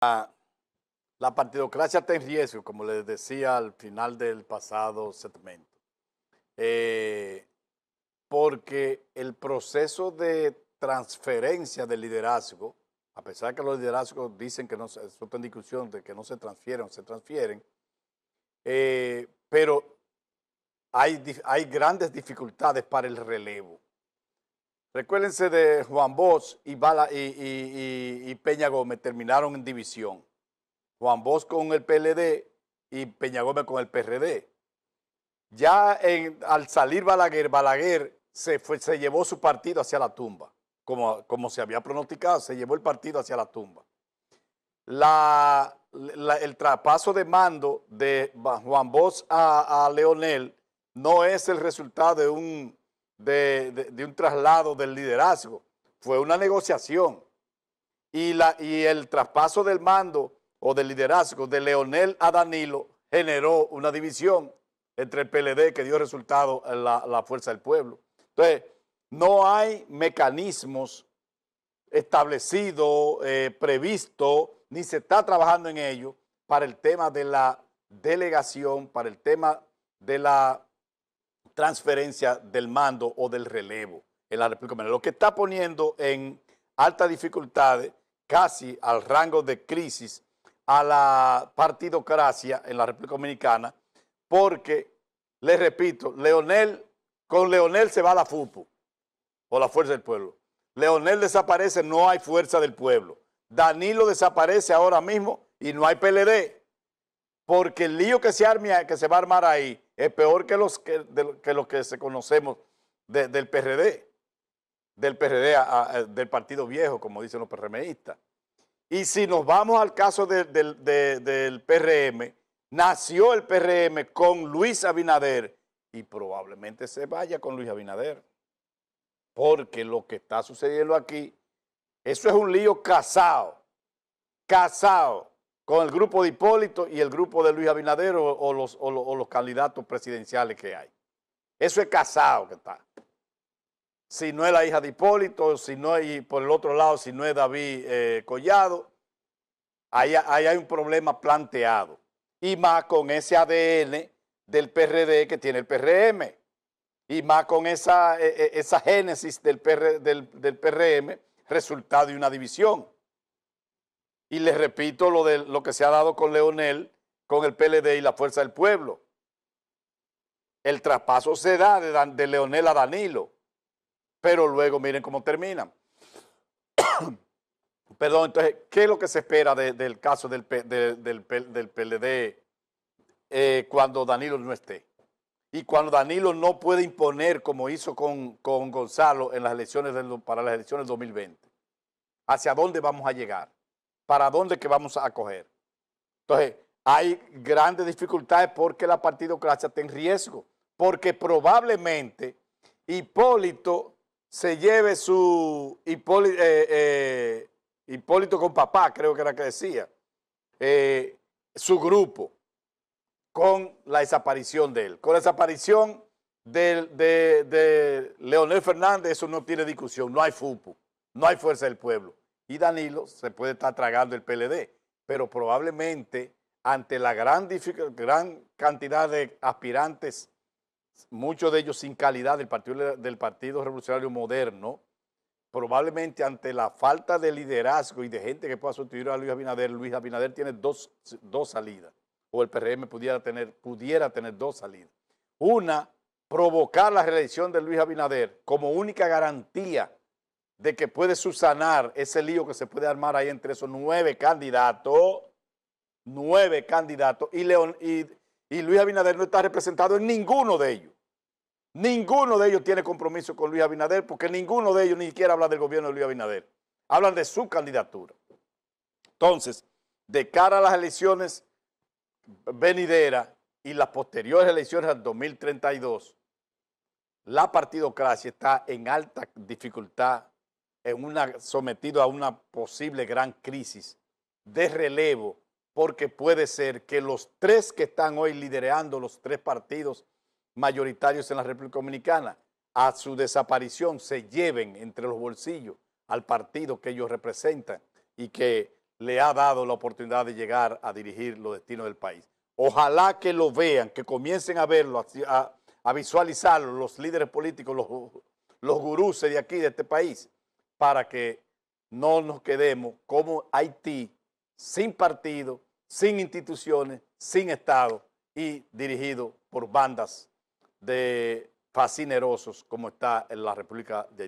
La partidocracia está en riesgo, como les decía al final del pasado segmento, porque el proceso de transferencia del liderazgo, a pesar de que los liderazgos dicen que no se, eso está en discusión de que no se transfieren o se transfieren, pero hay grandes dificultades para el relevo. Recuérdense de Juan Bosch y Peña Gómez, terminaron en división. Juan Bosch con el PLD y Peña Gómez con el PRD. Ya al salir Balaguer se llevó su partido hacia la tumba, como se había pronosticado, se llevó el partido hacia la tumba. El traspaso de mando de Juan Bosch a Leonel no es el resultado de un traslado del liderazgo, fue una negociación. Y el traspaso del mando o del liderazgo de Leonel a Danilo generó una división entre el PLD que dio resultado en la Fuerza del Pueblo. Entonces, no hay mecanismos establecidos, previstos, ni se está trabajando en ello para el tema de la delegación, para el tema de la transferencia del mando o del relevo en la República Dominicana. Lo que está poniendo en altas dificultades, casi al rango de crisis, a la partidocracia en la República Dominicana, porque, les repito, con Leonel se va la FUPU, o la Fuerza del Pueblo. Leonel desaparece, no hay Fuerza del Pueblo. Danilo desaparece ahora mismo y no hay PLD, porque el lío que se va a armar ahí es peor que los que se conocemos del PRD, del Partido Viejo, como dicen los PRMistas. Y si nos vamos al caso del PRM, nació el PRM con Luis Abinader y probablemente se vaya con Luis Abinader. Porque lo que está sucediendo aquí, eso es un lío casado con el grupo de Hipólito y el grupo de Luis Abinader o los candidatos presidenciales que hay. Eso es casado que está. Si no es la hija de Hipólito, si no es, y por el otro lado, si no es David Collado, ahí hay un problema planteado. Y más con ese ADN del PRD que tiene el PRM. Y más con esa génesis del PRM, resultado de una división. Y les repito lo que se ha dado con Leonel, con el PLD y la Fuerza del Pueblo. El traspaso se da de Leonel a Danilo. Pero luego miren cómo terminan. Perdón, entonces, ¿qué es lo que se espera del caso del PLD cuando Danilo no esté? Y cuando Danilo no puede imponer, como hizo con Gonzalo en las elecciones para las elecciones del 2020. ¿Hacia dónde vamos a llegar? ¿Para dónde que vamos a coger? Entonces, hay grandes dificultades porque la partidocracia está en riesgo. Porque probablemente Hipólito se lleve su Hipólito con papá, creo que era que decía, su grupo, con la desaparición de él. Con la desaparición de Leonel Fernández, eso no tiene discusión, no hay FUPU, no hay Fuerza del Pueblo. Y Danilo se puede estar tragando el PLD, pero probablemente ante la gran cantidad de aspirantes, muchos de ellos sin calidad del Partido Revolucionario Moderno, probablemente ante la falta de liderazgo y de gente que pueda sustituir a Luis Abinader tiene dos salidas, o el PRM pudiera tener dos salidas. Una, provocar la reelección de Luis Abinader como única garantía de que puede subsanar ese lío que se puede armar ahí entre esos 9 candidatos, y Luis Abinader no está representado en ninguno de ellos. Ninguno de ellos tiene compromiso con Luis Abinader porque ninguno de ellos ni siquiera habla del gobierno de Luis Abinader. Hablan de su candidatura. Entonces, de cara a las elecciones venideras y las posteriores elecciones al 2032, la partidocracia está en alta dificultad, sometido a una posible gran crisis de relevo, porque puede ser que los 3 que están hoy liderando los 3 partidos mayoritarios en la República Dominicana, a su desaparición se lleven entre los bolsillos al partido que ellos representan y que le ha dado la oportunidad de llegar a dirigir los destinos del país. Ojalá que lo vean, que comiencen a verlo, a visualizarlo, los líderes políticos, los gurús de aquí, de este país, para que no nos quedemos como Haití, sin partido, sin instituciones, sin Estado y dirigido por bandas de fascinerosos como está en la República de Haití.